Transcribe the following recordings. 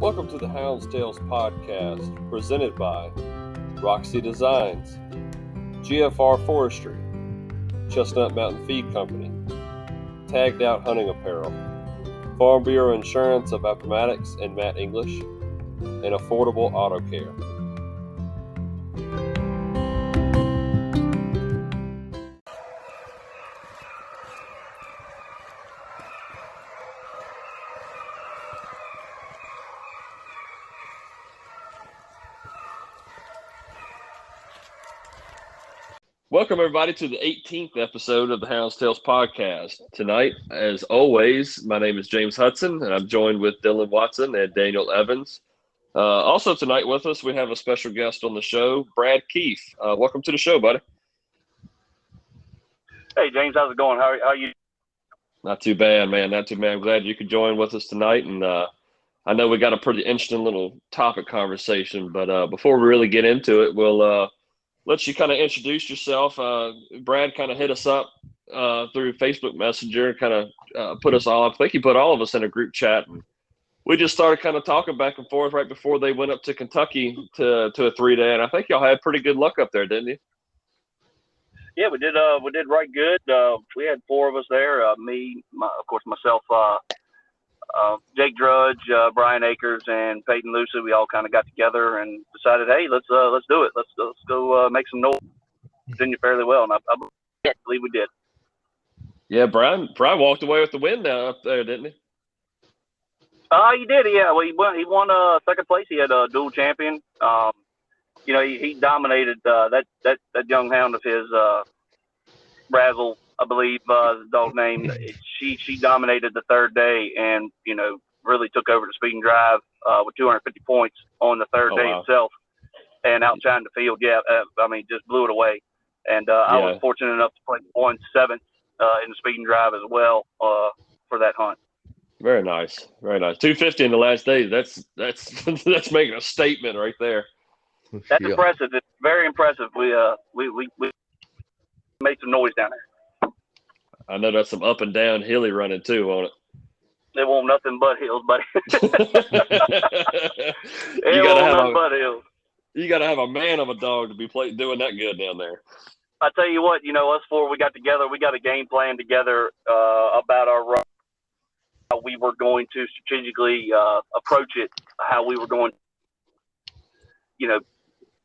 Welcome to the Hound's Tales podcast, presented by Roxy Designs, GFR Forestry, Chestnut Mountain Feed Company, Tagged Out Hunting Apparel, Farm Bureau Insurance of Appomattox and Matt English, and Affordable Auto Care. Welcome, everybody, to the 18th episode of the Hound's Tales podcast. Tonight, as always, my name is James Hudson, and I'm joined with Dylan Watson and Daniel Evans. Also tonight with us, we have a special guest on the show, Brad Keefe. Welcome to the show, buddy. Hey, James, how's it going? How are you? Not too bad, man. Not too bad. I'm glad you could join with us tonight. And I know we got a pretty interesting little topic conversation, but before we really get into it, we'll let you kind of introduce yourself. Brad kind of hit us up through Facebook Messenger, kind of put us all, I think he put all of us in a group chat. And we just started kind of talking back and forth right before they went up to Kentucky to a 3-day. And I think y'all had pretty good luck up there, didn't you? Yeah, we did right good. We had 4 of us there. Me, of course, myself, Jake Drudge, Brian Akers, and Peyton Lucy. We all kind of got together and decided, hey, let's do it. Let's go make some noise. Did fairly well, and I believe we did. Yeah, Brian walked away with the win now up there, didn't he? He did. Yeah, well, he won second place. He had a dual champion. He dominated that young hound of his, Brazzle, I believe, the dog name. She dominated the 3rd day and, really took over the speed and drive with 250 points on the 3rd day itself and outshined the field. Yeah, just blew it away. And I was fortunate enough to play 1/7 in the speed and drive as well for that hunt. Very nice. Very nice. 250 in the last day. That's that's making a statement right there. That's impressive. It's very impressive. We made some noise down there. I know that's some up and down hilly running too, won't it? It won't nothing but hills, buddy. You gotta have a man of a dog to be doing that good down there. I tell you what, us 4, we got together. We got a game plan together about our run, how we were going to strategically approach it, how we were going to,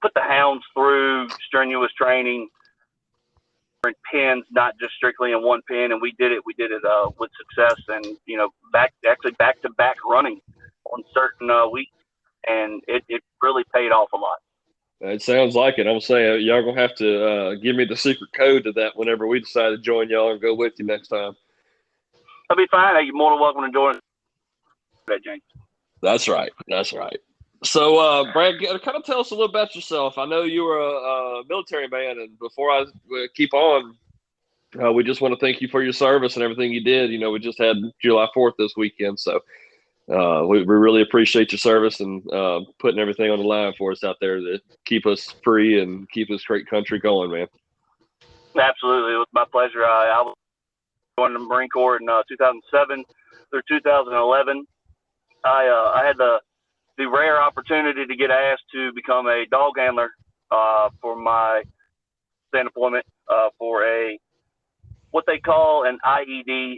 put the hounds through strenuous training, pins, not just strictly in one pin, and we did it. We did it with success, and back to back running on certain weeks, and it really paid off a lot. It sounds like it. I'm saying y'all gonna have to give me the secret code to that whenever we decide to join y'all and go with you next time. That'll be fine. Hey, you're more than welcome to join us, James. That's right. So, Brad, kind of tell us a little about yourself. I know you were a military man, and before I keep on, we just want to thank you for your service and everything you did. We just had July 4th this weekend, so we really appreciate your service and putting everything on the line for us out there to keep us free and keep this great country going, man. Absolutely. It was my pleasure. I joined the Marine Corps in 2007 through 2011. I had the rare opportunity to get asked to become a dog handler for my deployment for what they call an IED,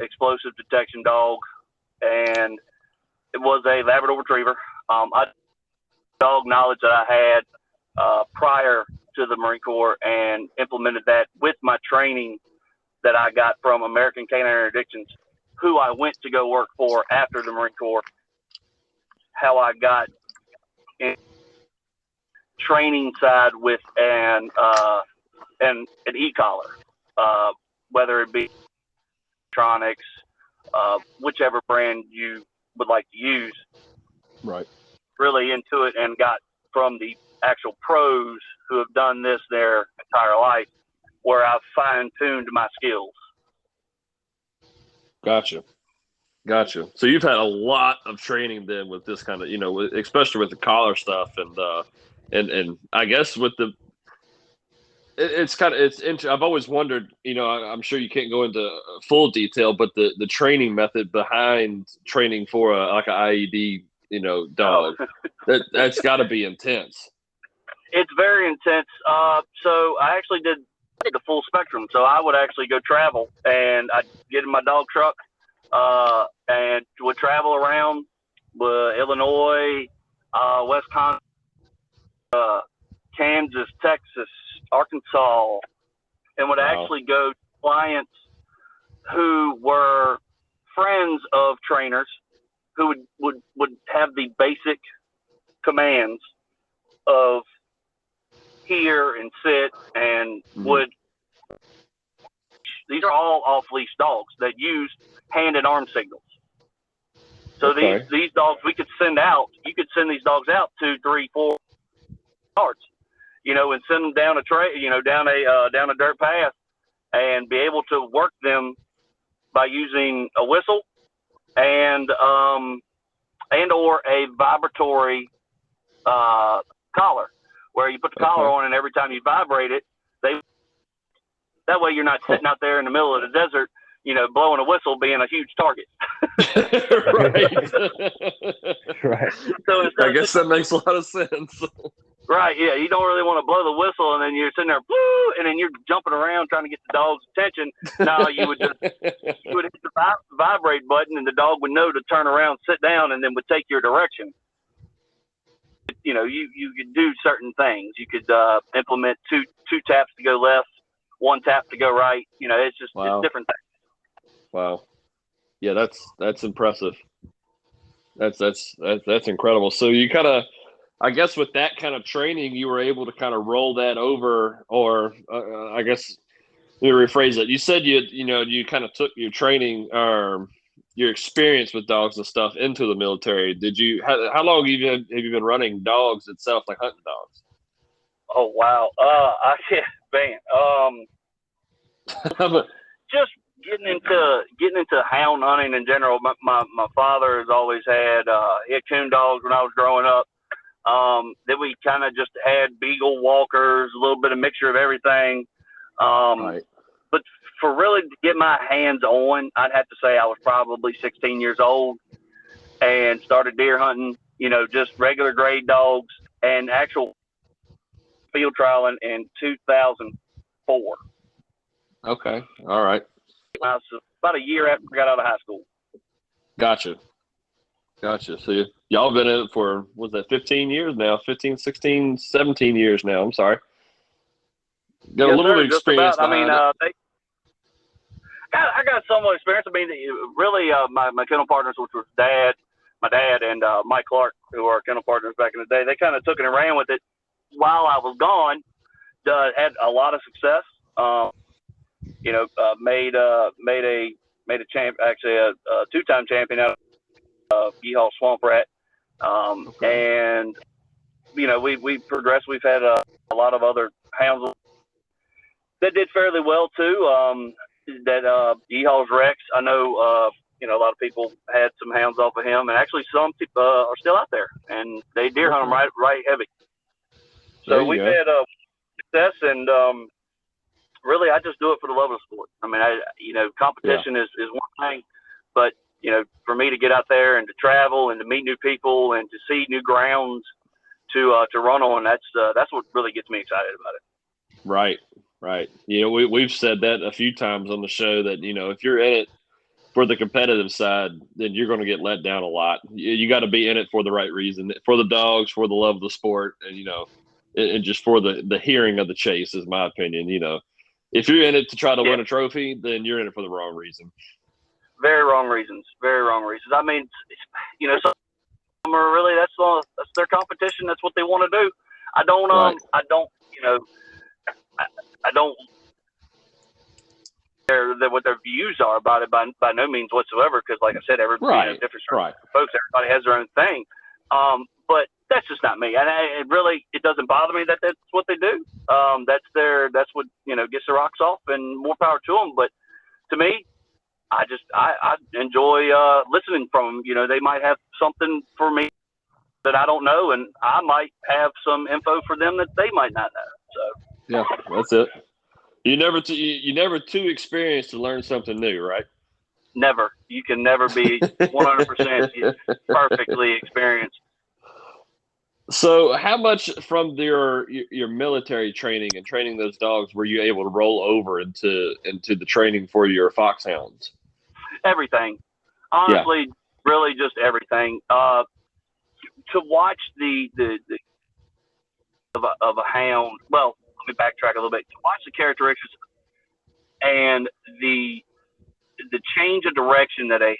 explosive detection dog, and it was a Labrador Retriever. Dog knowledge that I had prior to the Marine Corps and implemented that with my training that I got from American Canine Interdictions, who I went to go work for after the Marine Corps. How I got in training side with an e-collar, whether it be electronics, whichever brand you would like to use. Right. Really into it and got from the actual pros who have done this their entire life, where I've fine-tuned my skills. Gotcha. So you've had a lot of training then with this kind of, especially with the collar stuff, and I guess with it's interesting. I've always wondered, I'm sure you can't go into full detail, but the training method behind training for like an IED dog. That's got to be intense. It's very intense. So I actually did the full spectrum. So I would actually go travel, and I'd get in my dog truck, and would travel around Illinois, Wisconsin, Kansas, Texas, Arkansas, and would actually go to clients who were friends of trainers who would have the basic commands of hear and sit and would. These are all off-leash dogs that use hand and arm signals. So these dogs we could send out. You could send these dogs out 2, 3, 4 yards, and send them down a down a dirt path, and be able to work them by using a whistle and or a vibratory collar, where you put the collar on, and every time you vibrate it, that way you're not sitting out there in the middle of the desert, blowing a whistle, being a huge target. Right. Right. So I guess that makes a lot of sense. Right, yeah. You don't really want to blow the whistle, and then you're sitting there, woo, and then you're jumping around trying to get the dog's attention. No, you would hit the vibrate button, and the dog would know to turn around, sit down, and then would take your direction. You could do certain things. You could implement two taps to go left, 1 tap to go right. It's just it's different things. Wow. Yeah, that's impressive. That's incredible. So you kind of, I guess, with that kind of training, you were able to kind of roll that over, or I guess let me rephrase it. You said you kind of took your training or your experience with dogs and stuff into the military. Did you? How long have you been running dogs itself, like hunting dogs? Oh wow, just getting into hound hunting in general. My father has always had coon dogs when I was growing up. Then we kind of just had beagle walkers, a little bit of mixture of everything. Right. But for really to get my hands on, I'd have to say I was probably 16 years old and started deer hunting, just regular grade dogs, and actual field trialing in 2004. Okay. All right. I was about a year after I got out of high school. Gotcha. So y'all been in it for, was that 15 years now? 15, 16, 17 years now. I'm sorry. Got a little bit of experience. I got some experience. I mean, really, my kennel partners, which was my dad, and Mike Clark, who were kennel partners back in the day, they kind of took it and ran with it while I was gone. Had a lot of success. Made a champ, actually a 2-time champion out of Yeehaw Swamp Rat. And we progressed. We've had a lot of other hounds that did fairly well too. Yeehaw's Rex, I know, a lot of people had some hounds off of him, and actually some people are still out there, and they deer hunt them right heavy. So we've had success, and really, I just do it for the love of the sport. I mean, competition is one thing, but for me to get out there and to travel and to meet new people and to see new grounds to run on, that's what really gets me excited about it. Right. We've said that a few times on the show that if you're in it for the competitive side, then you're going to get let down a lot. You got to be in it for the right reason, for the dogs, for the love of the sport, and and just for the hearing of the chase, is my opinion. If you're in it to try to win a trophy, then you're in it for the wrong reason. Very wrong reasons. I mean, some are really that's their competition. That's what they want to do. I don't care what their views are about it by no means whatsoever. Because, like I said, different folks. Everybody has their own thing. But that's just not me. And it doesn't bother me that that's what they do. That's what gets the rocks off, and more power to them. But to me, I enjoy listening from them. They might have something for me that I don't know, and I might have some info for them that they might not know. So yeah, that's it. You never too experienced to learn something new, right? Never. You can never be 100% perfectly experienced. So, how much from your military training and training those dogs were you able to roll over into the training for your foxhounds? Everything. Honestly, really just everything. To watch the of a hound. Well, let me backtrack a little bit. To watch the characteristics and the change of direction that a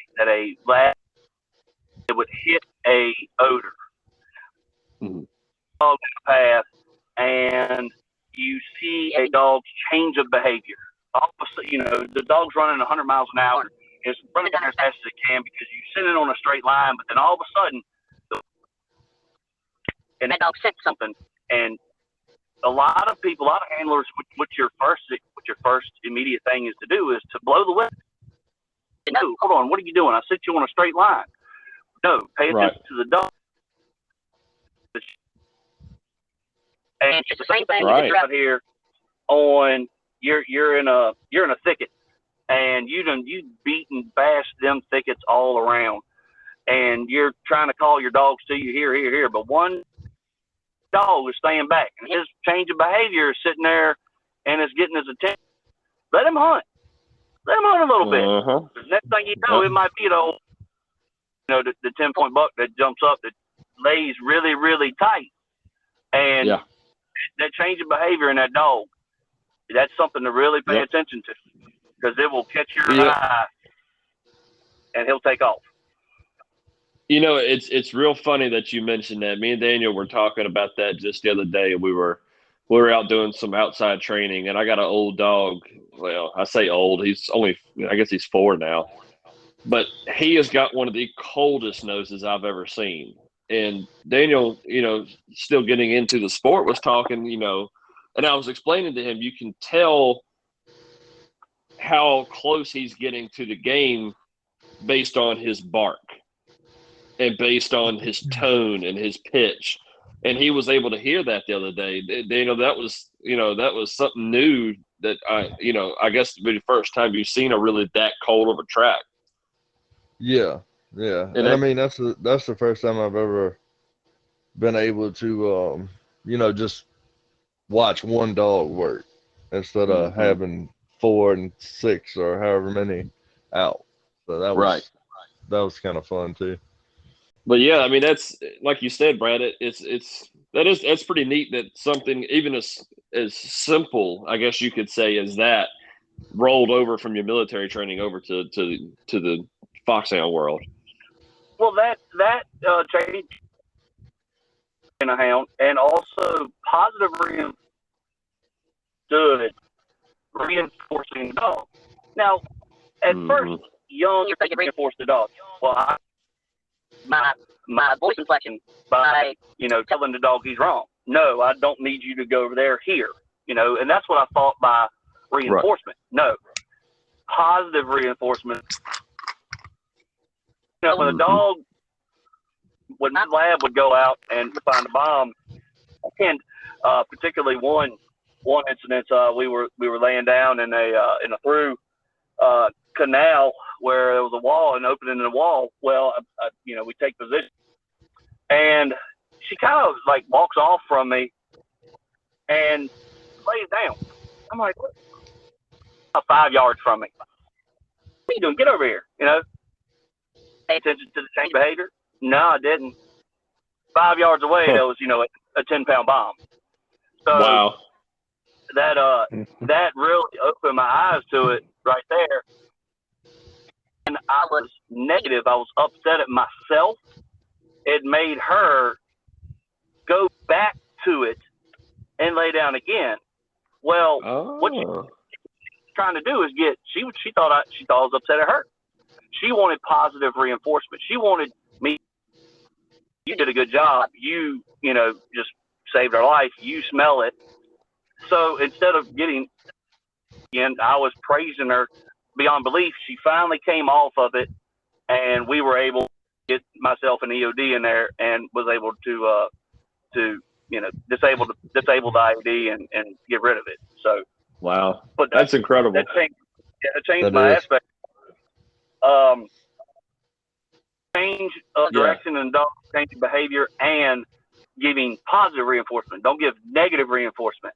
lab would hit a odor dog in the path, and you see a dog's change of behavior. All of a sudden, the dog's running 100 miles an hour. It's running as fast as it can because you send it on a straight line, but then all of a sudden, and that dog sense something. And a lot of handlers, what your first immediate thing is to do is to blow the whistle. No, hold on, what are you doing? I sent you on a straight line. No, pay attention to the dog. And it's the same thing that you're out here on. You're in a thicket, and you've beaten bashed them thickets all around, and you're trying to call your dogs to you here, but one dog is staying back, and his change of behavior is sitting there, and it's getting his attention. Let him hunt. Let him hunt a little bit. The next thing you know, it might be the 10-point buck that jumps up that lays really, really tight, and that change of behavior in that dog, that's something to really pay attention to, because it will catch your eye, and he'll take off. It's real funny that you mentioned that. Me and Daniel were talking about that just the other day. We were out doing some outside training, and I got an old dog. Well, I say old. He's only, I guess he's 4 now, but he has got one of the coldest noses I've ever seen. And Daniel, still getting into the sport, was talking, and I was explaining to him, you can tell how close he's getting to the game based on his bark and based on his tone and his pitch. And he was able to hear that the other day. That was something new that I guess it'd be the first time you've seen a really that cold of a track. Yeah. And I mean, that's the first time I've ever been able to, just watch one dog work instead of having 4 and 6 or however many out. So that was kind of fun too. But yeah, I mean, that's like you said, Brad. That's pretty neat that something even as simple, I guess you could say, as that rolled over from your military training over to the foxhound world. Well, that change in a hound, and also positive reinforcing the dog. Now, at first, young, you're thinking reinforce the dog. Well, my voice inflection by telling the dog he's wrong. No, I don't need you to go over there. Here, and that's what I thought by reinforcement. Right. No, positive reinforcement. When a dog, when my lab would go out and find a bomb, and particularly one incident, we were laying down in a through canal where there was a wall, and opening in the wall. Well, we take position, and she kind of like walks off from me and lays down. I'm like, what? 5 yards from me. What are you doing? Get over here. Pay attention to the change behavior. No, I didn't. 5 yards away, there was a 10-pound bomb. So wow. That really opened my eyes to it right there. And I was negative. I was upset at myself. It made her go back to it and lay down again. Well, what she was trying to do is she thought I was upset at her. She wanted positive reinforcement. She wanted me. You did a good job. You just saved her life. You smell it. So instead of I was praising her beyond belief. She finally came off of it, and we were able to get myself an EOD in there, and was able to disable the IED and get rid of it. So wow, but that's incredible. That changed my aspect change of direction and dog change of behavior, and giving positive reinforcement. Don't give negative reinforcement,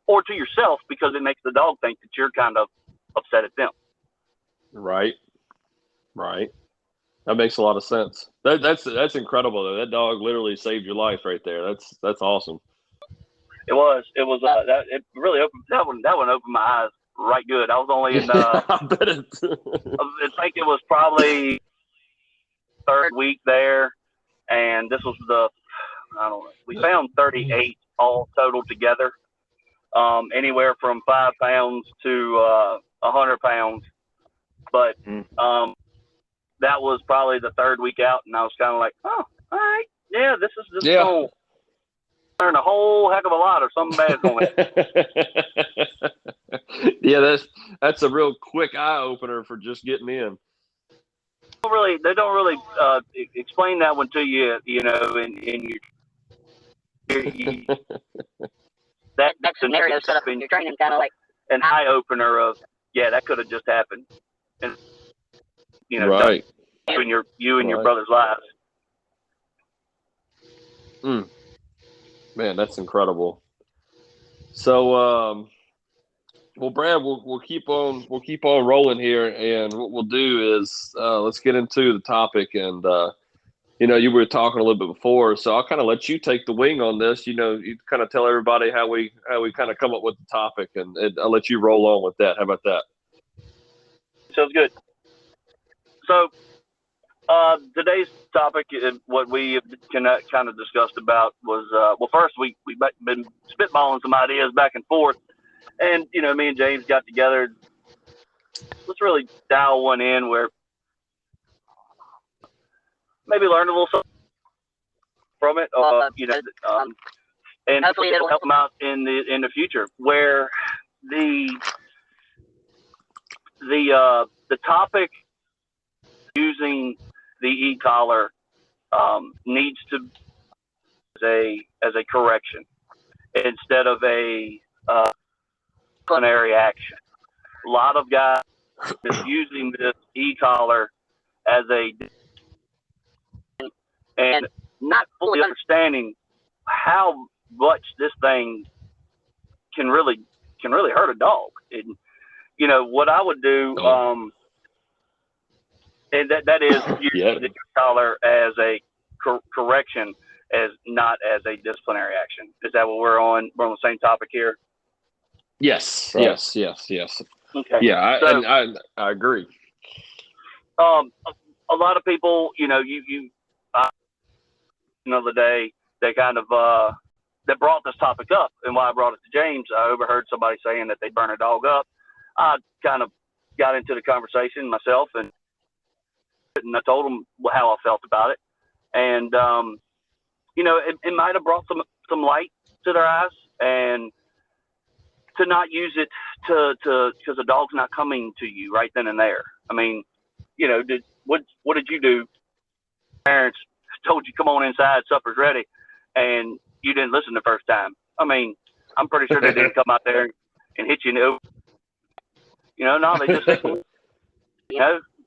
or to yourself, because it makes the dog think that you're kind of upset at them. Right. That makes a lot of sense. That's incredible though. That dog literally saved your life right there. That's awesome. It was that it really opened that one opened my eyes right good. I was only in I bet it. I think it was probably third week there, and this was we found 38 all total together, anywhere from 5 pounds to 100 pounds, but that was probably the third week out, and I was kind of like, oh, all right, yeah, this is going to learn a whole heck of a lot, or something bad's going to happen. Yeah, that's a real quick eye opener for just getting in. They don't really explain that one to you, in your that scenario set up in your training, kind of like an eye opener of, yeah, that could have just happened, and right. You and your brother's lives. Man, that's incredible. So, well, Brad, we'll keep on rolling here, and what we'll do is let's get into the topic. And you were talking a little bit before, so I'll kind of let you take the wing on this. You kind of tell everybody how we kind of come up with the topic, and I'll let you roll on with that. How about that? Sounds good. So today's topic, what we kind of discussed about was, first we've been spitballing some ideas back and forth, and me and James got together. Let's really dial one in where maybe learn a little something from it, and hopefully it'll help them out in the future. Where the topic using the e-collar needs to be as a correction instead of a disciplinary action. A lot of guys is using this e-collar as and not fully understanding how much this thing can really hurt a dog. And what I would do, and that is use the collar as a correction, as not as a disciplinary action. Is that what we're on? We're on the same topic here. Yes. Right. Yes. Okay. Yeah, I agree. A lot of people, the day they kind of that brought this topic up, and why I brought it to James, I overheard somebody saying that they burn a dog up. I kind of got into the conversation myself, and I told them how I felt about it, and it might have brought some light to their eyes, and to not use it because the dog's not coming to you right then and there. I mean, what did you do? Parents told you, come on inside, supper's ready, and you didn't listen the first time. I mean, I'm pretty sure they didn't come out there and hit you in the over. No, they just said,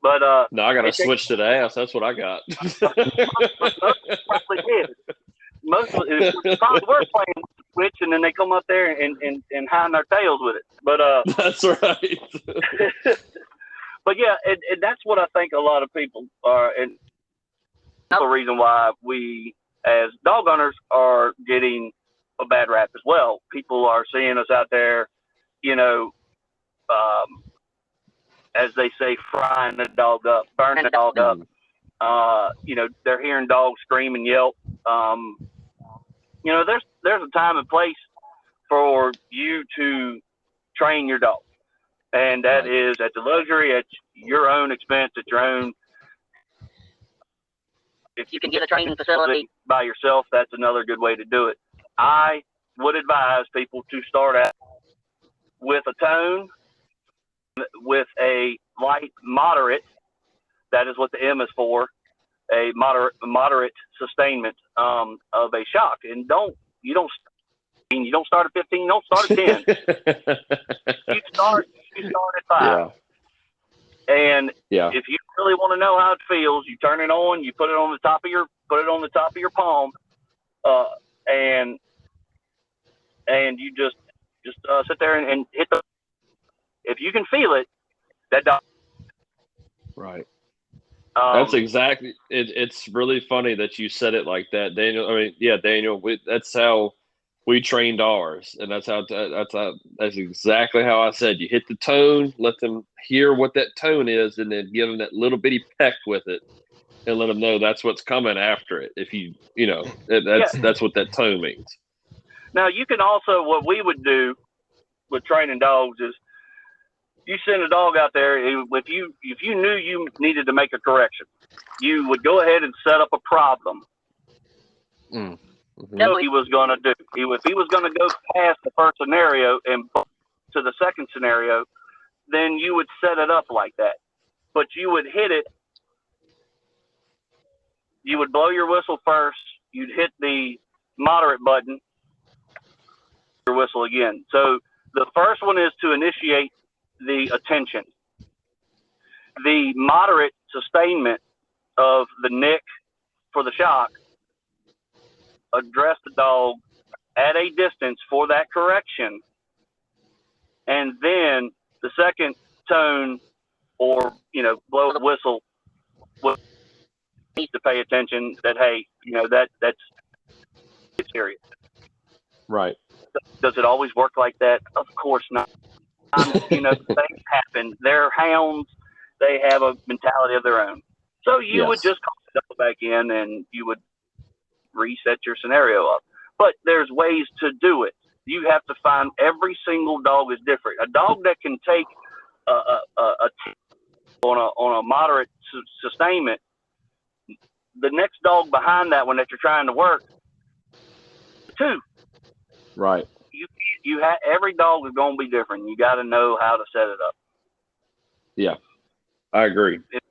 but no, I got to switch to the ass. That's what I got. Probably did. Most probably were playing with the switch, and then they come up there and hide their tails with it. But that's right. But yeah, and that's what I think a lot of people are, and another reason why we as dog owners are getting a bad rap as well. People are seeing us out there, as they say, frying the dog up, burning the dog up. They're hearing dogs scream and yelp. There's a time and place for you to train your dog, and that is at the luxury, at your own expense, at your own. If you can get a training facility by yourself, that's another good way to do it. I would advise people to start out with a tone, with a light, moderate. That is what the M is for. A moderate sustainment of a shock, and you don't start at 15, you don't start at 10. you start at 5. And Yeah. if you really want to know how it feels, you turn it on, you put it on the top of your palm, and you just sit there and hit the. If you can feel it, that dog. Right. That's exactly it. It's really funny that you said it like that, Daniel. I mean, yeah, Daniel. That's how we trained ours, and that's exactly how I said. You hit the tone, let them hear what that tone is, and then give them that little bitty peck with it, and let them know that's what's coming after it. If that's what that tone means. Now you can also, what we would do with training dogs is, you send a dog out there. If you knew you needed to make a correction, you would go ahead and set up a problem. Mm-hmm. What he was going to do. If he was going to go past the first scenario and to the second scenario, then you would set it up like that. But you would hit it. You would blow your whistle first. You'd hit the moderate button. Your whistle again. So the first one is to initiate the attention. The moderate sustainment of the nick for the shock, address the dog at a distance for that correction, and then the second tone, or blow the whistle, needs to pay attention that, hey, that's serious. Right. Does it always work like that? Of course not. Things happen. They're hounds. They have a mentality of their own. So you would just call the dog back in, and you would reset your scenario up. But there's ways to do it. You have to find, every single dog is different. A dog that can take on a moderate sustainment, the next dog behind that one that you're trying to work, 2. Right. You have, every dog is going to be different. You got to know how to set it up. Yeah, I agree. If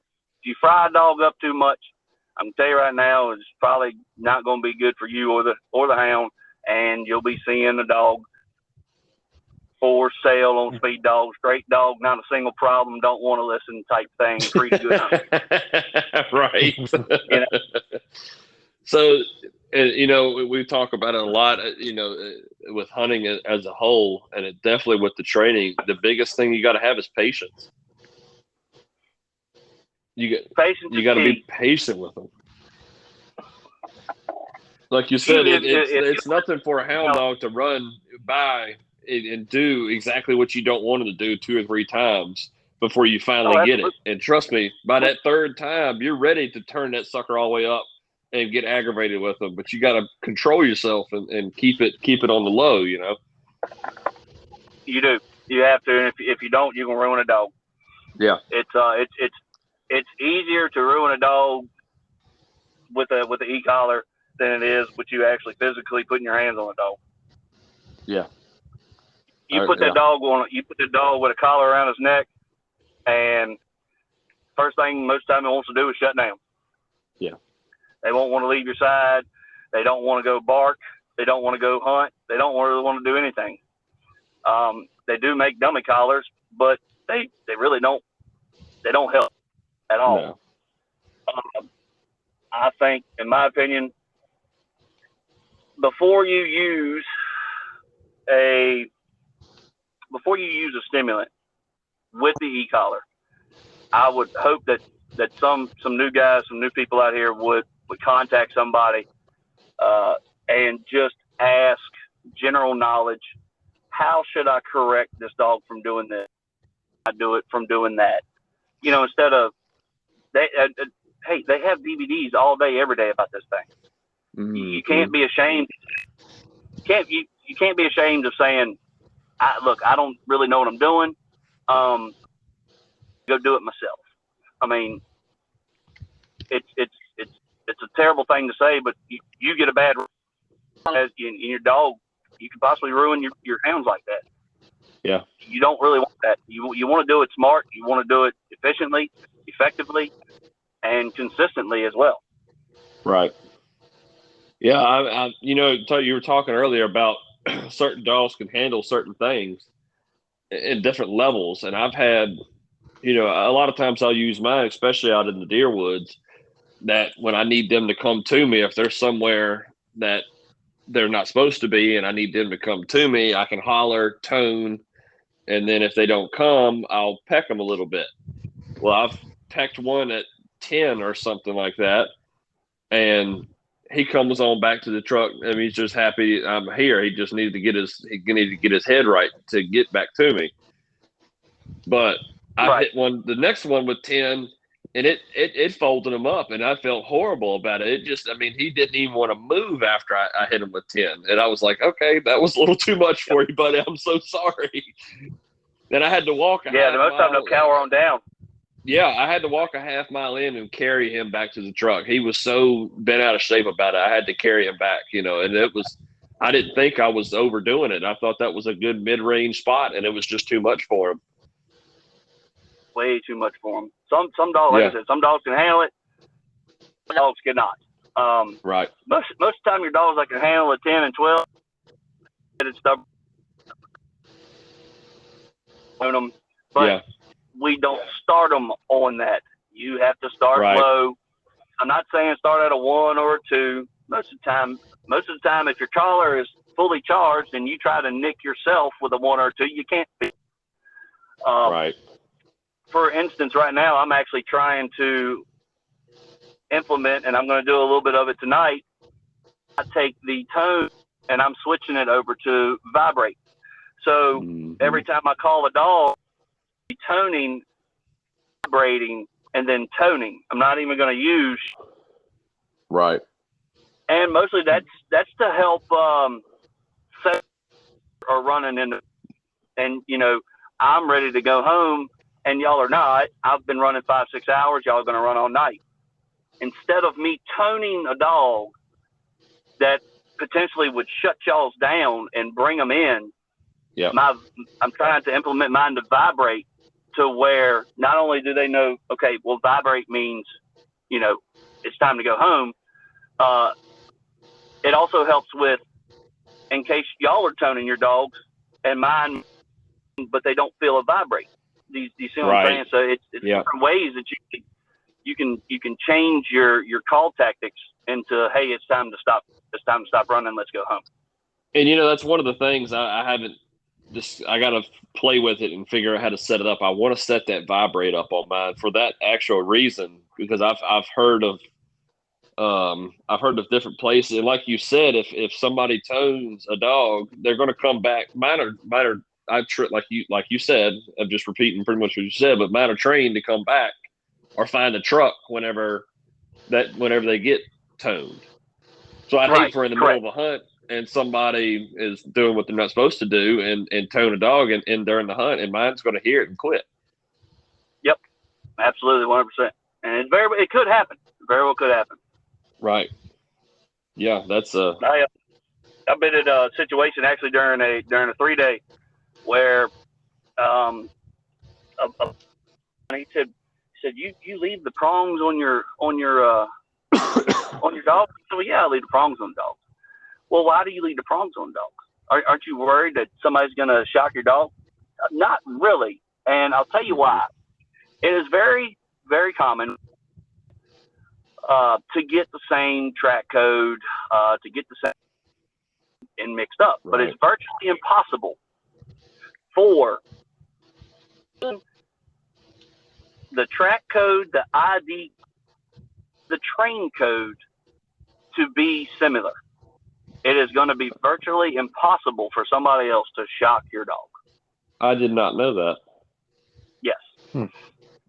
you fry a dog up too much, I'm gonna tell you right now, it's probably not going to be good for you or the hound, and you'll be seeing the dog for sale on speed dogs. Great dog, not a single problem, don't want to listen type thing. Pretty good. Right. So, we talk about it a lot, with hunting as a whole, and it definitely with the training, the biggest thing you got to have is patience. You got to be patient with them. Like you said, it's nothing for a hound dog to run by and do exactly what you don't want them to do 2 or 3 times before you finally get it. And trust me, by that 3rd time, you're ready to turn that sucker all the way up and get aggravated with them. But you got to control yourself and keep it on the low. You do. You have to. And if you don't, you can ruin a dog. Yeah. It's easier to ruin a dog with a e-collar than it is with you actually physically putting your hands on a dog. Yeah. You put that dog with a collar around his neck, and first thing most time it wants to do is shut down. Yeah. They won't want to leave your side. They don't want to go bark. They don't want to go hunt. They don't really want to do anything. They do make dummy collars, but they really don't. They don't help at all. No. I think, in my opinion, before you use a stimulant with the e-collar, I would hope that some new guys, some new people out here would contact somebody and just ask general knowledge. How should I correct this dog from doing this? I do it from doing that. Instead of they have DVDs all day, every day about this thing. Mm-hmm. You can't be ashamed. You can't be ashamed of saying, I don't really know what I'm doing. Go do it myself. I mean, it's a terrible thing to say, but you get a bad in your dog, you could possibly ruin your hounds like that. Yeah. You don't really want that. You want to do it smart. You want to do it efficiently, effectively, and consistently as well. Right. Yeah. You were talking earlier about certain dogs can handle certain things in different levels. And I've had a lot of times I'll use mine, especially out in the deer woods, that when I need them to come to me, if they're somewhere that they're not supposed to be and I need them to come to me, I can holler, tone, and then if they don't come, I'll peck them a little bit. Well, I've pecked one at 10 or something like that, and he comes on back to the truck. I mean, he's just happy I'm here. He just needed to get his head right to get back to me. But I hit the next one with 10, and it folded him up, and I felt horrible about it. It just, I mean, he didn't even want to move after I hit him with 10, and I was like, okay, that was a little too much for you, buddy. I'm so sorry. Then I had to walk a half the most time they'll cower on down. Yeah, I had to walk a half mile in and carry him back to the truck. He was so bent out of shape about it. I had to carry him back, and I didn't think I was overdoing it. I thought that was a good mid-range spot, and it was just too much for him. Way too much for him. Some dogs, like I said, some dogs can handle it. Some dogs cannot. Right. Most of the time, your dogs that can handle a 10 and 12, it's stubborn. But we don't start them on that. You have to start low. I'm not saying start at a 1 or a 2. Most of the time, if your collar is fully charged and you try to nick yourself with a 1 or a 2, you can't be. Right. For instance, right now, I'm actually trying to implement, and I'm going to do a little bit of it tonight. I take the tone and I'm switching it over to vibrate. So every time I call a dog, toning, vibrating, and then toning. I'm not even going to use. Right. And mostly that's to help set or running into. And I'm ready to go home, and y'all are not. I've been running 5-6 hours. Y'all are going to run all night. Instead of me toning a dog that potentially would shut y'all's down and bring them in, I'm trying to implement mine to vibrate to where not only do they know, okay, well, vibrate means, it's time to go home. It also helps with, in case y'all are toning your dogs and mine, but they don't feel a vibrate. Do you see what I'm saying? So it's different ways that you can change your call tactics into, hey, it's time to stop. It's time to stop running. Let's go home. And that's one of the things I haven't. I got to play with it and figure out how to set it up. I want to set that vibrate up on mine for that actual reason, because I've heard of different places. And like you said, if somebody tones a dog, they're going to come back. Mine are like you said, I'm just repeating pretty much what you said, but mine are trained to come back or find the truck whenever they get toned. So I'd hate for in the middle of a hunt and somebody is doing what they're not supposed to do and tone a dog and during the hunt, and mine's going to hear it and quit. Yep, absolutely, 100%. And it could happen. Very well could happen. Right. Yeah, that's I've been in a situation actually during a 3-day where he said you leave the prongs on your on your dog. So yeah, I leave the prongs on dogs. Well, why do you leave the prongs on dogs? Aren't you worried that somebody's going to shock your dog? Not really. And I'll tell you why. It is very, very common to get the same track code, to get the same and mixed up. Right. But it's virtually impossible for the track code, the ID, the train code to be similar. It is going to be virtually impossible for somebody else to shock your dog. I did not know that. Yes.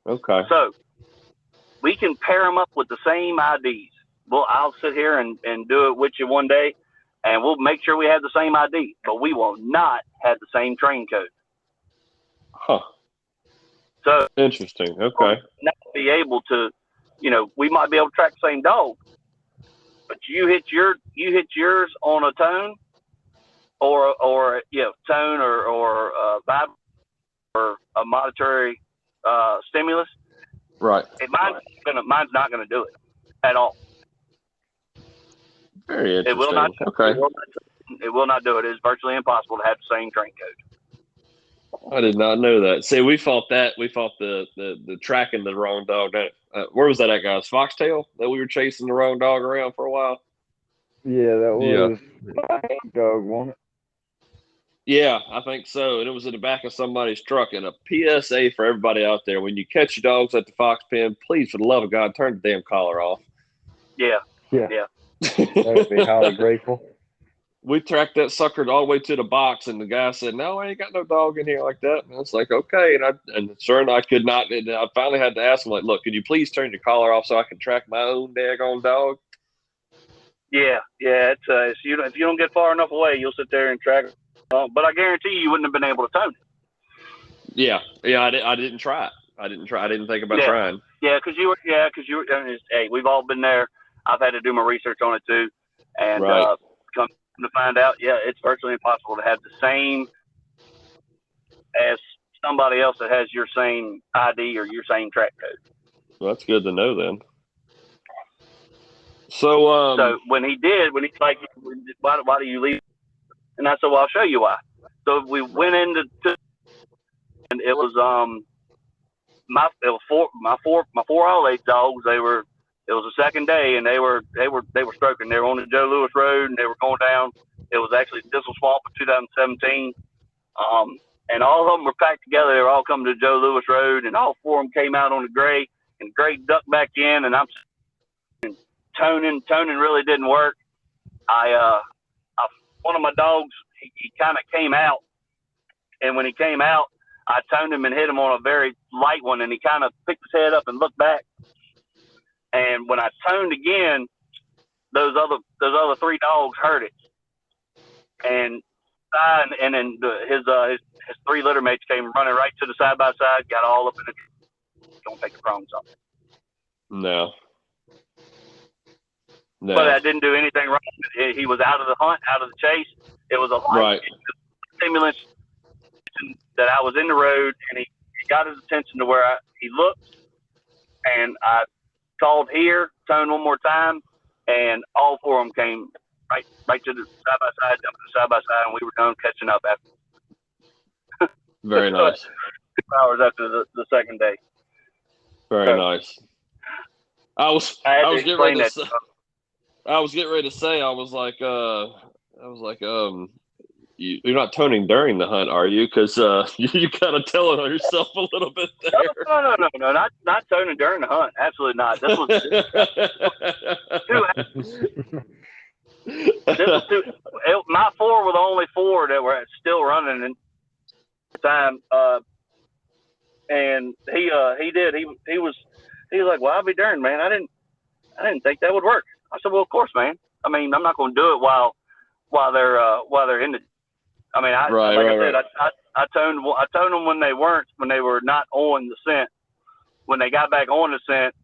Okay. So we can pair them up with the same IDs. Well, I'll sit here and do it with you one day, and we'll make sure we have the same ID, but we will not have the same train code. Huh. So interesting. Okay. We'll not be able to, we might be able to track the same dog, but you hit yours on a tone, or tone or vibe or a monetary stimulus. Right. Mine's not gonna do it at all. Very interesting. It will not. Okay. It will not do it. It's virtually impossible to have the same train code. I did not know that. See, we fought that. We fought the tracking the wrong dog. Where was that at, guys? Foxtail that we were chasing the wrong dog around for a while. Yeah, that Yeah. was dog, wasn't it? Yeah, I think so. And it was in the back of somebody's truck. And a PSA for everybody out there: when you catch your dogs at the fox pen, please, for the love of God, turn the damn collar off. Yeah. That would be highly grateful. We tracked that sucker all the way to the box, and the guy said, "No, I ain't got no dog in here like that." And I was like, "Okay." And sure enough, I could not. And I finally had to ask him, like, "Look, could you please turn your collar off so I can track my own daggone dog?" Yeah. It's if you don't get far enough away, you'll sit there and track. But I guarantee you wouldn't have been able to tone it. Yeah. I didn't try it. I didn't think about trying. Yeah, because you were. I mean, hey, we've all been there. I've had to do my research on it too, and Right. come to find out, yeah, it's virtually impossible to have the same as somebody else that has your same ID or your same track code. Well, that's good to know then. So when he's like, why do you leave? And I said, well, I'll show you why. So we went into, and it was my four all age dogs. It was the second day, and they were stroking. They were on the Joe Louis Road, and they were going down. It was actually Thistle Swamp in 2017. And all of them were packed together. They were all coming to Joe Louis Road, and all four of them came out on the gray, and gray ducked back in, and I'm toning really didn't work. One of my dogs, he kind of came out, and when he came out, I toned him and hit him on a very light one, and he kind of picked his head up and looked back. And when I toned again, those other three dogs heard it, and then his three litter mates came running right to the side by side, got all up in the. Don't take the prongs off. No. But I didn't do anything wrong. He was out of the hunt, out of the chase. It was a light stimulus that I was in the road, and he got his attention to where he looked, and I called here, toned one more time, and all four of them came right to the side by side, jumped to the side by side, and we were done catching up after. Very nice. 2 hours after the second day. Very nice. I was getting ready to say, you're not toning during the hunt, are you? Because you kind of telling on yourself a little bit there. No, not toning during the hunt. Absolutely not. This was my four were the only four that were still running in time. And he was like, well, I'll be darned, man. I didn't think that would work. I said, well, of course, man. I mean, I'm not going to do it while they're in the. I mean, I toned them when they were not on the scent. When they got back on the scent,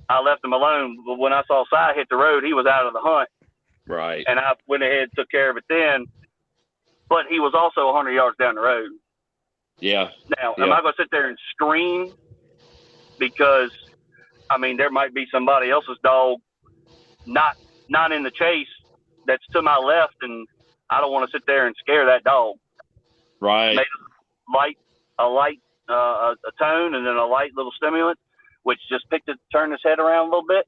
I left them alone. But when I saw Si hit the road, he was out of the hunt. Right. And I went ahead and took care of it then. But he was also 100 yards down the road. Yeah. Now, am I going to sit there and scream? Because, I mean, there might be somebody else's dog not in the chase that's to my left, and I don't want to sit there and scare that dog. Right. Made a light tone, and then a light little stimulant, which just turned his head around a little bit,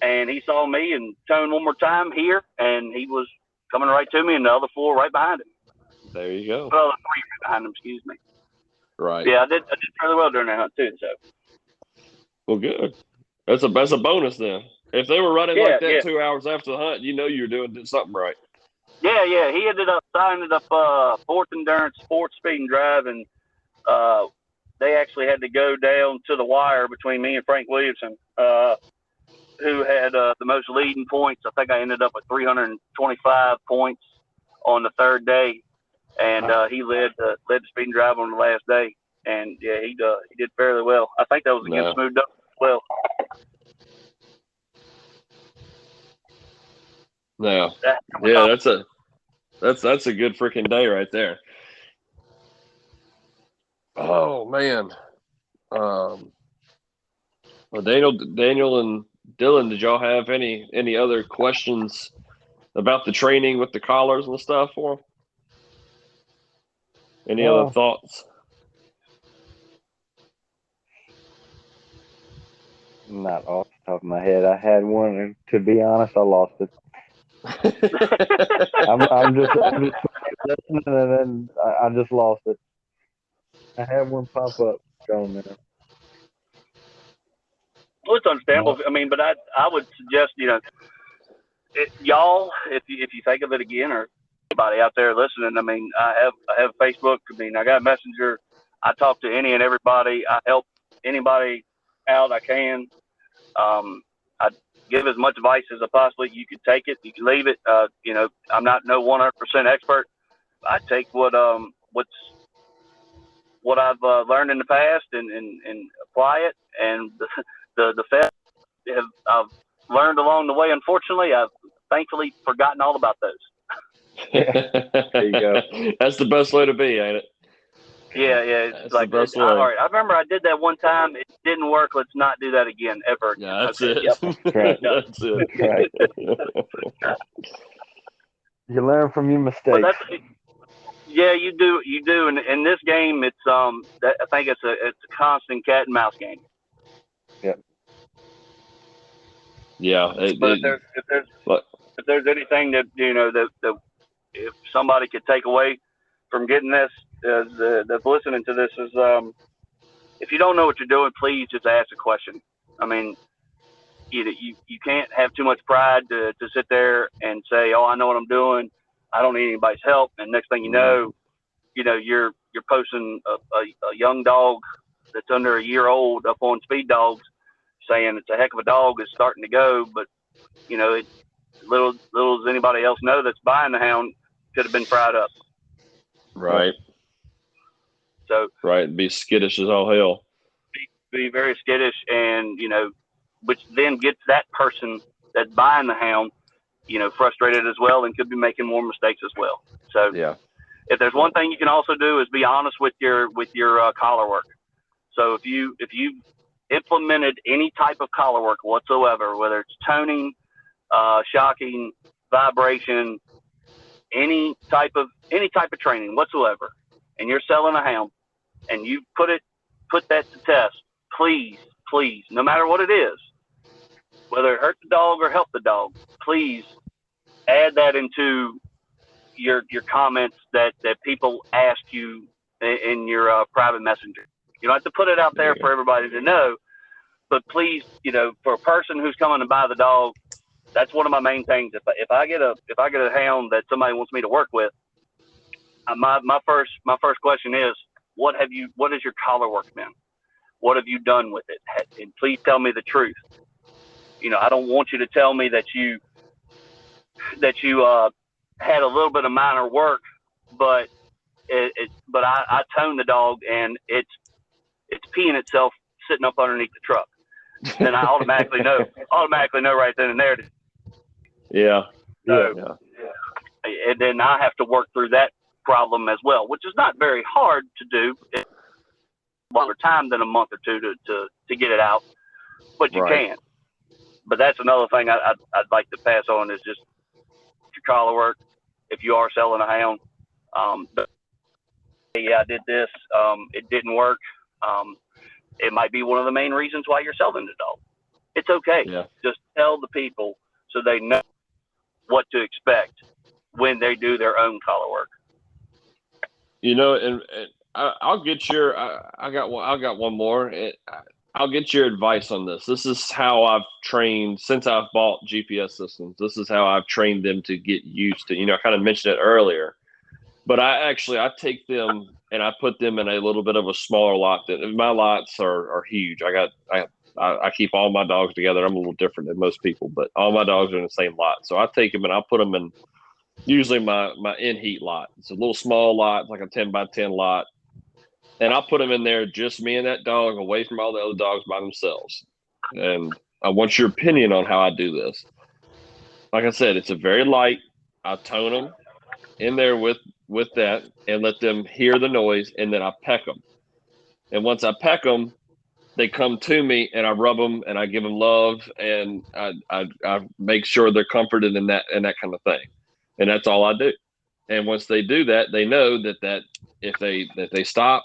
and he saw me and toned one more time here, and he was coming right to me, and the other four right behind him. There you go. Well, the three right behind him, excuse me. Right. Yeah, I did fairly well during that hunt too. So. Well, good. That's a bonus then. If they were running like that 2 hours after the hunt, you know you were doing something right. Yeah. I ended up fourth endurance, fourth speed and drive, and they actually had to go down to the wire between me and Frank Williamson, who had the most leading points. I think I ended up with 325 points on the third day, and he led the speed and drive on the last day. And yeah, he did fairly well. I think that was against Smooth Duck as well. No. Yeah, that's a good freaking day right there. Oh man. Well, Daniel and Dylan, did y'all have any other questions about the training with the collars and stuff for them? Any other thoughts? Not off the top of my head. I had one, and to be honest, I lost it. I'm just listening, and then I just lost it. I had one pop up on there. Well, it's understandable. I mean, but I would suggest, y'all, if you think of it again, or anybody out there listening, I mean, I have Facebook. I mean, I got Messenger. I talk to any and everybody. I help anybody out I can. I give as much advice as I possibly. You can take it, you can leave it. I'm not no 100% expert. I take what I've learned in the past and apply it. And the fact I've learned along the way, unfortunately, I've thankfully forgotten all about those. There you go. That's the best way to be, ain't it? Yeah. It's that's like, the best way. All right, I remember I did that one time. It didn't work. Let's not do that again, ever. Yeah, that's okay, it. Yep. Right. That's it. Right. You learn from your mistakes. Yeah, you do. You do. And in this game, it's I think it's a constant cat and mouse game. Yep. Yeah. But if there's anything that that if somebody could take away from getting this, that's listening to this, is if you don't know what you're doing, please just ask a question. I mean, you can't have too much pride to sit there and say, oh, I know what I'm doing. I don't need anybody's help. And next thing you know, you're posting a young dog that's under a year old up on Speed Dogs, saying it's a heck of a dog, it's starting to go, but it's little as anybody else know that's buying the hound could have been fried up. Right. So be skittish as all hell. Be very skittish, and which then gets that person that's buying the hound, frustrated as well, and could be making more mistakes as well. So yeah. If there's one thing you can also do is be honest with your collar work. So if you implemented any type of collar work whatsoever, whether it's toning, shocking, vibration, any type of training whatsoever, and you're selling a hound, and you put that to test, please, no matter what it is, whether it hurt the dog or help the dog, please add that into your comments that people ask you in your private messenger. You don't have to put it out there for everybody to know, but please, for a person who's coming to buy the dog, that's one of my main things. If I get a hound that somebody wants me to work with, my first question is, what has your collar work been? What have you done with it? And please tell me the truth. I don't want you to tell me that you had a little bit of minor work, but I toned the dog and it's peeing itself sitting up underneath the truck. Then I automatically know right then and there. Yeah. So, and then I have to work through that problem as well, which is not very hard to do. It's longer time than a month or two to get it out, but you can. But that's another thing I'd like to pass on, is just your collar work. If you are selling a hound, I did this, it didn't work. It might be one of the main reasons why you're selling the dog. It's okay. Yeah. Just tell the people so they know what to expect when they do their own collar work. And I'll get your. I got one more. I'll get your advice on this. This is how I've trained since I've bought GPS systems. This is how I've trained them to get used to. I kind of mentioned it earlier, but I take them and I put them in a little bit of a smaller lot. My lots are huge. I keep all my dogs together. I'm a little different than most people, but all my dogs are in the same lot. So I take them and I put them in usually my in-heat lot. It's a little small lot. It's like a 10 by 10 lot. And I'll put them in there, just me and that dog, away from all the other dogs by themselves. And I want your opinion on how I do this. Like I said, it's a very light. I tone them in there with that and let them hear the noise, and then I peck them. And once I peck them, they come to me and I rub them and I give them love, and I make sure they're comforted and that kind of thing. And that's all I do. And once they do that, they know that if they stop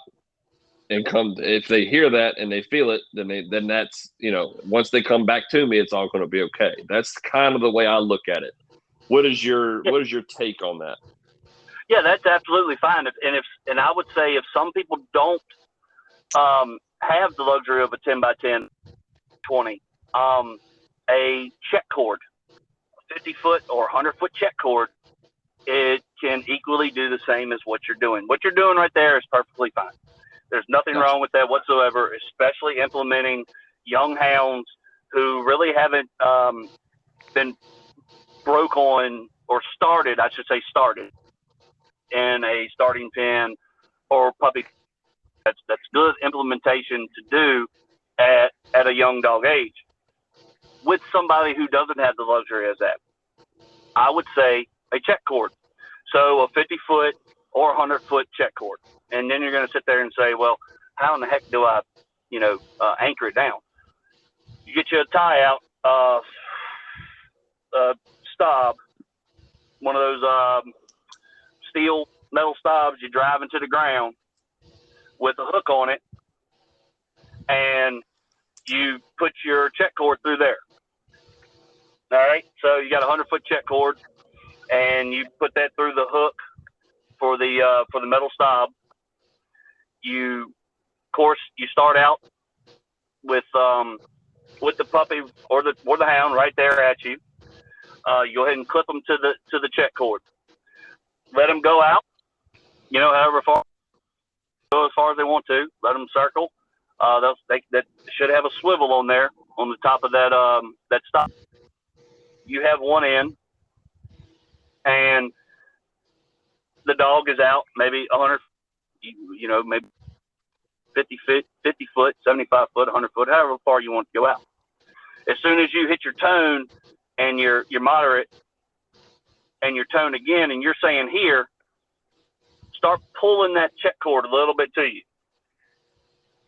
and come, if they hear that and they feel it, then that's, once they come back to me, it's all going to be okay. That's kind of the way I look at it. What is your take on that? Yeah, that's absolutely fine. And I would say if some people don't have the luxury of a 10 by 10 20, a check cord, 50-foot or 100-foot check cord, it can equally do the same as what you're doing. What you're doing right there is perfectly fine. There's nothing wrong with that whatsoever, especially implementing young hounds who really haven't been broke on or started, I should say started, in a starting pen or puppy. That's good implementation to do at a young dog age. With somebody who doesn't have the luxury as that, I would say a check cord. So a 50-foot or 100-foot check cord. And then you're going to sit there and say, well, how in the heck do I, anchor it down? You get you a tie out stob, one of those steel metal stobs you drive into the ground with a hook on it, and you put your check cord through there. All right, so you got a 100-foot check cord, and you put that through the hook for the metal stop. You, of course, you start out with the puppy or the hound right there at you. You go ahead and clip them to the check cord. Let them go out, however far, go as far as they want to. Let them circle. That should have a swivel on there on the top of that stop. You have one end, and the dog is out maybe 100, maybe 50 foot, 75 foot, 100 foot, however far you want to go out. As soon as you hit your tone and your moderate and your tone again, and you're saying here, start pulling that check cord a little bit to you,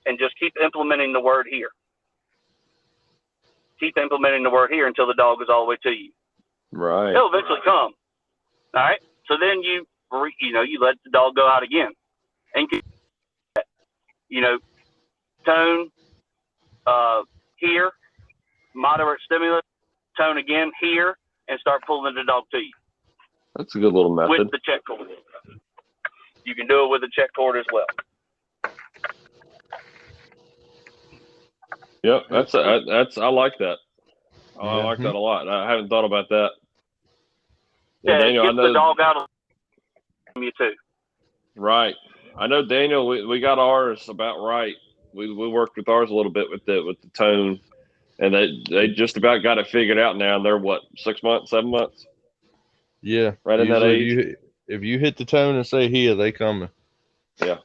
and just keep implementing the word here. Keep implementing the word here until the dog is all the way to you. Right. It'll eventually come. All right. So then you let the dog go out again, and tone here, moderate stimulus, tone again here, and start pulling the dog to you. That's a good little method. With the check cord. You can do it with a check cord as well. Yep, I like that. I like that a lot. I haven't thought about that. Yeah, Daniel, it gets the dog out of you too. Right. I know, Daniel, we got ours about right. We worked with ours a little bit with the tone, and they just about got it figured out now. And they're what, 6 months, 7 months? Yeah. Right in that age. If you hit the tone and say here, they coming. Yeah.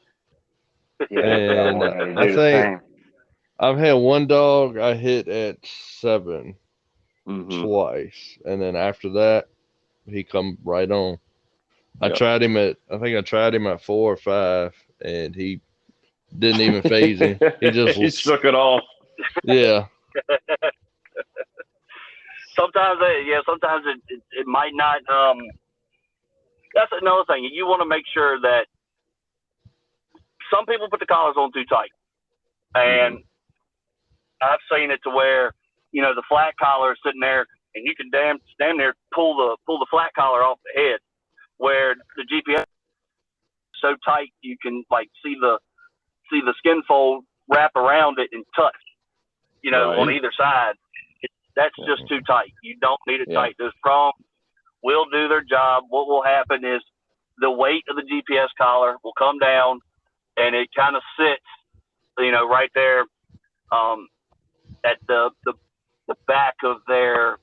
And I think I've had one dog I hit at 7 twice, and then after that, he come right on. Yep. I tried him at 4 or 5, and he didn't even phase him. He just he shook it off. Yeah. Sometimes it might not. That's another thing. You want to make sure that some people put the collars on too tight, and I've seen it to where the flat collar is sitting there, and you can damn near pull the flat collar off the head, where the GPS is so tight you can see the skin fold wrap around it and touch, right. On either side. That's just too tight. You don't need it tight. Those prongs will do their job. What will happen is the weight of the GPS collar will come down, and it kind of sits, right there at the back of their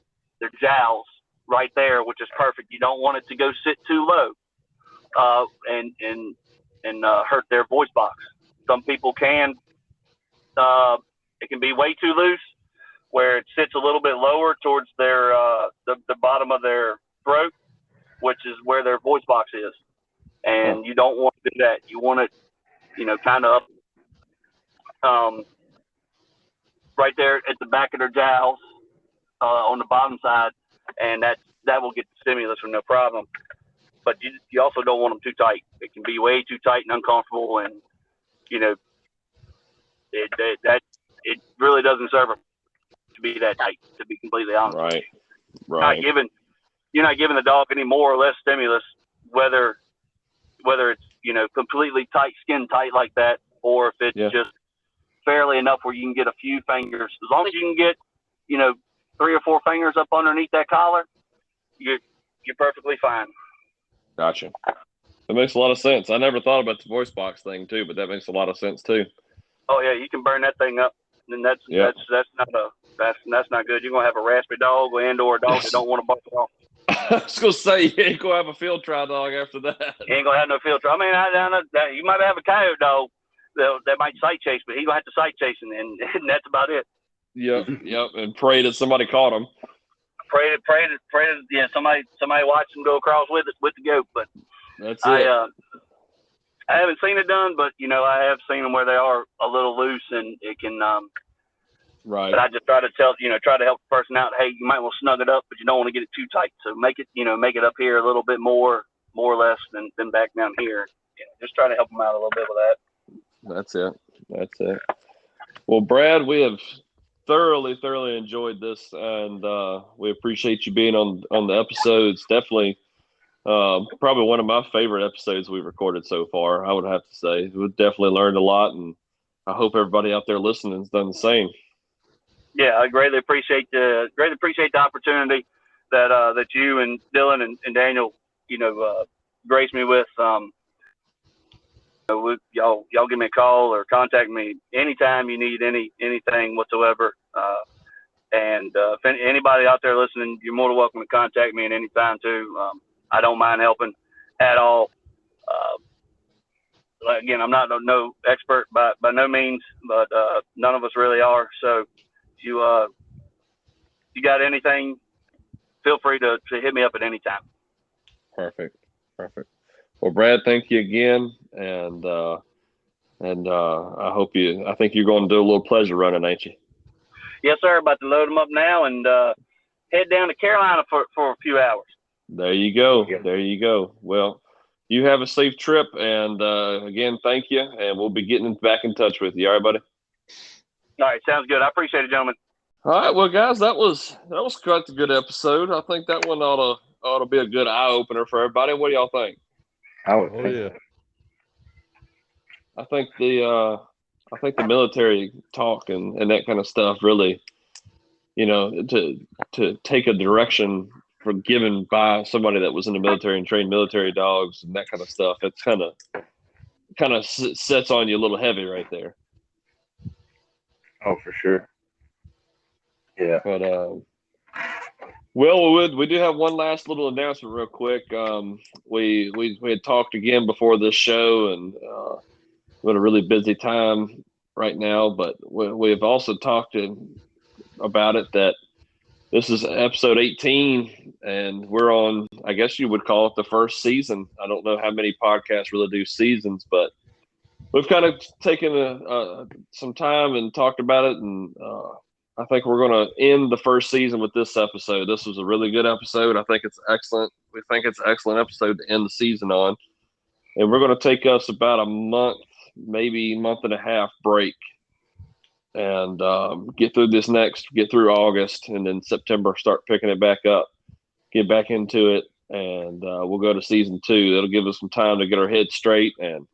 jowls right there, which is perfect. You don't want it to go sit too low and hurt their voice box. Some people can. It can be way too loose, where it sits a little bit lower towards their the bottom of their throat, which is where their voice box is. And you don't want to do that. You want it, kind of up right there at the back of their jowls on the bottom side, and that will get the stimulus with no problem. But you also don't want them too tight. It can be way too tight and uncomfortable, and it really doesn't serve to be that tight. To be completely honest, right, not giving you're not giving the dog any more or less stimulus, whether it's completely tight, skin tight like that, or if it's just fairly enough where you can get a few fingers. As long as you can get 3 or 4 fingers up underneath that collar, you're perfectly fine. Gotcha. That makes a lot of sense. I never thought about the voice box thing too, but that makes a lot of sense too. Oh yeah, you can burn that thing up, and that's not good. You're gonna have a raspy dog or a dog that don't want to bark off. I was gonna say you ain't gonna have a field trial dog after that. You ain't gonna have no field trial. I mean, I know that you might have a coyote dog that might sight chase, but he's gonna have to sight chase, and that's about it. Yep, and pray that somebody caught him. Pray that somebody watched him go across with the goat. But that's it. I haven't seen it done, but I have seen them where they are a little loose, and it can. Right. But I just try to help the person out. Hey, you might want to snug it up, but you don't want to get it too tight. So make it up here a little bit more or less than back down here. Just try to help them out a little bit with that. That's it. Well, Brad, we have thoroughly enjoyed this, and we appreciate you being on the episodes. Definitely. Probably one of my favorite episodes we've recorded so far, I would have to say. We've definitely learned a lot, and I hope everybody out there listening has done the same. Yeah, I greatly appreciate the opportunity that you and Dylan and Daniel, graced me with. Y'all give me a call or contact me anytime you need anything whatsoever. And if anybody out there listening, you're more than welcome to contact me at any time too. I don't mind helping at all. Again, I'm not no expert by no means, but none of us really are. So if you got anything, feel free to hit me up at any time. Perfect. Well, Brad, thank you again, and I think you're going to do a little pleasure running, ain't you? Yes, sir. About to load them up now and head down to Carolina for a few hours. There you go. Well, you have a safe trip, and again, thank you, and we'll be getting back in touch with you. All right, buddy? All right, sounds good. I appreciate it, gentlemen. All right, well, guys, that was quite a good episode. I think that one ought to be a good eye opener for everybody. What do y'all think? I would think. Yeah. I think the military talk and that kind of stuff really, to take a direction for given by somebody that was in the military and trained military dogs and that kind of stuff, it's kind of sets on you a little heavy right there. Oh, for sure. Yeah. But well, we do have one last little announcement real quick. We had talked again before this show, and we had a really busy time right now, but we've also talked about it that this is episode 18, and we're on, I guess you would call it the first season. I don't know how many podcasts really do seasons, but we've kind of taken some time and talked about it, and I think we're going to end the first season with this episode. This was a really good episode. I think it's excellent. We think it's an excellent episode to end the season on, and we're going to take us about a month, maybe month and a half break, and get through August, and then September start picking it back up, get back into it, and we'll go to season 2. That'll give us some time to get our heads straight and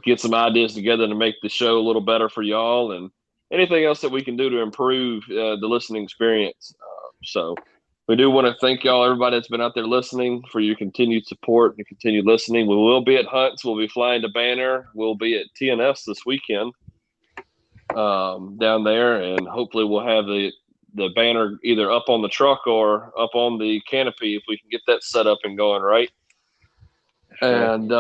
get some ideas together to make the show a little better for y'all, and anything else that we can do to improve the listening experience. So we do want to thank y'all, everybody that's been out there listening, for your continued support and continued listening. We will be at Hunts. We'll be flying to Banner. We'll be at TNS this weekend down there, and hopefully we'll have the banner either up on the truck or up on the canopy if we can get that set up and going right. Sure. And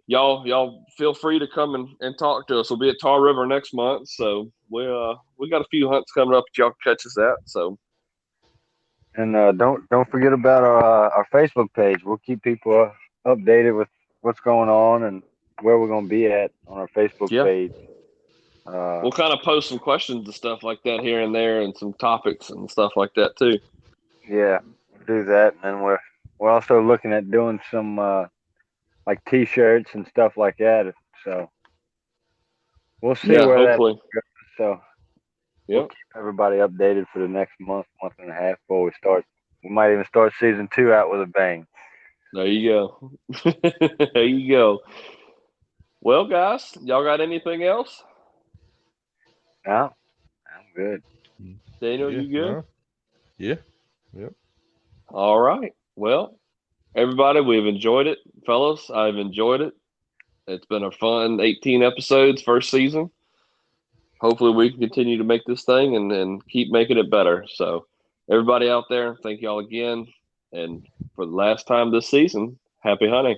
y'all feel free to come and talk to us. We'll be at Tar River next month, so we got a few hunts coming up that y'all can catch us at. So, and don't forget about our Facebook page. We'll keep people updated with what's going on and where we're going to be at on our Facebook page. We'll kind of post some questions and stuff like that here and there, and some topics and stuff like that too. Yeah, we'll do that, and we're also looking at doing some like T-shirts and stuff like that. So we'll see where hopefully. that goes. So Yep. we'll keep everybody updated for the next month and a half before we start. We might even start season 2 out with a bang. There you go. There you go. Well, guys, y'all got anything else? No, I'm good. Daniel, you good? No. Yeah. Yep. All right. Well, everybody, we've enjoyed it. Fellas, I've enjoyed it. It's been a fun 18 episodes, first season. Hopefully we can continue to make this thing and keep making it better. So everybody out there, thank y'all again. And for the last time this season, happy hunting.